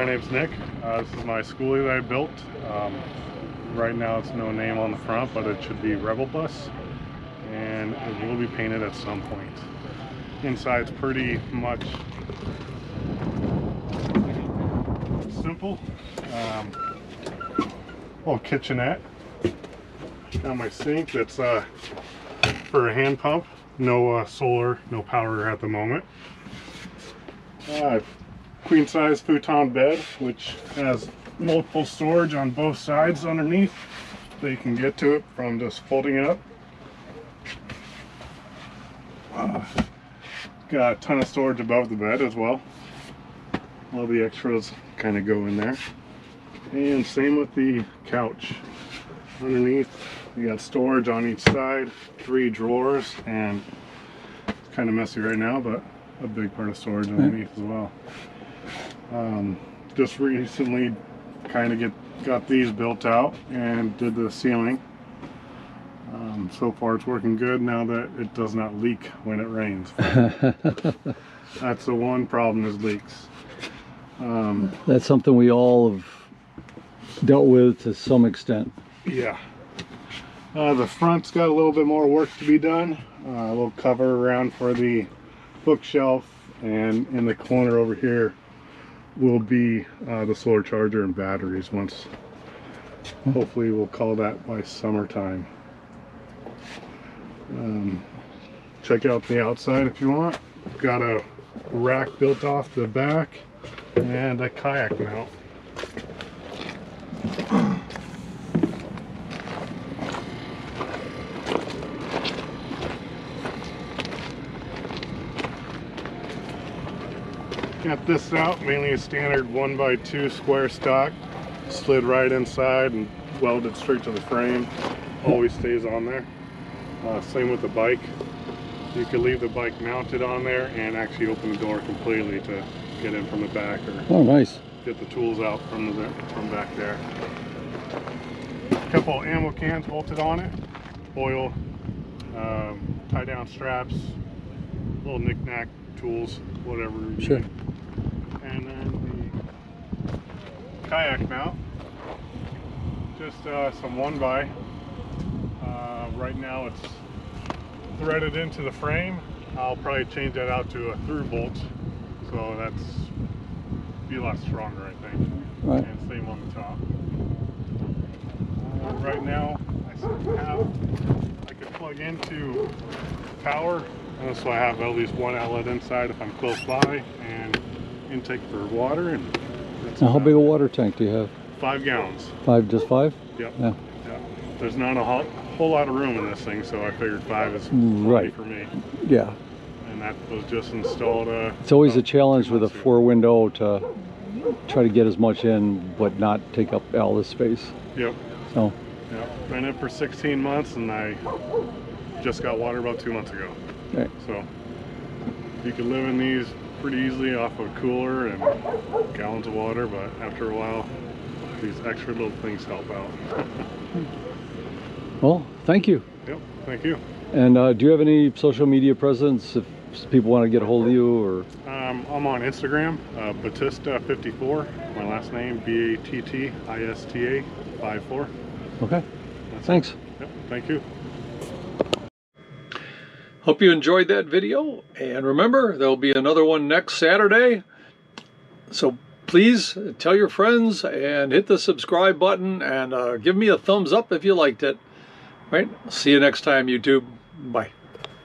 name's Nick. This is my Skoolie that I built. Right now it's no name on the front, but it should be Rebel Bus, and it will be painted at some point. Inside's pretty much simple. Little kitchenette. Got my sink that's for a hand pump. No solar, no power at the moment. Queen size futon bed, which has multiple storage on both sides underneath. They can get to it from just folding it up. Got a ton of storage above the bed as well. All the extras kind of go in there. And same with the couch. Underneath, we got storage on each side, 3 drawers, and it's kind of messy right now, but a big part of storage underneath as well. Just recently kind of got these built out and did the ceiling. So far it's working good now that it does not leak when it rains. That's the one problem, is leaks. That's something we all have dealt with to some extent. Yeah. The front's got a little bit more work to be done. A little cover around for the bookshelf, and in the corner over here will be the solar charger and batteries. Once, hopefully we'll call that by summertime. Check out the outside if you want. Got a rack built off the back and a kayak mount. Got this out, mainly a standard 1x2 square stock, slid right inside and welded straight to the frame. Always stays on there. Same with the bike. You can leave the bike mounted on there and actually open the door completely to get in from the back, or oh, nice, get the tools out from back there. A couple ammo cans bolted on it, oil, tie down straps, little knick-knack tools, whatever you sure need. And then the kayak mount, just some 1x. Right now it's threaded into the frame. I'll probably change that out to a through bolt, so that's be a lot stronger, I think. Right. And same on the top. Right now I could plug into power, so I have at least one outlet inside if I'm close by, and intake for water. And that's now, how big a water tank do you have? 5 gallons. Just 5? Yep. Yeah. Yep. There's not a whole lot of room in this thing, so I figured 5 is plenty for me. Yeah. And that was just installed. It's always a challenge with a 4-window to try to get as much in, but not take up all the space. Yep. So. Yep. Been in for 16 months, and I just got water about 2 months ago. Okay. So you can live in these pretty easily off a cooler and gallons of water, but after a while, these extra little things help out. Well, thank you. Yep, thank you. And do you have any social media presence if people want to get a hold of you? Or I'm on Instagram, Batista54. My last name, Battista 54. Okay. Thanks. Yep, thank you. Hope you enjoyed that video, and remember, there'll be another one next Saturday. So please tell your friends and hit the subscribe button, and give me a thumbs up if you liked it. Right? See you next time, YouTube. Bye.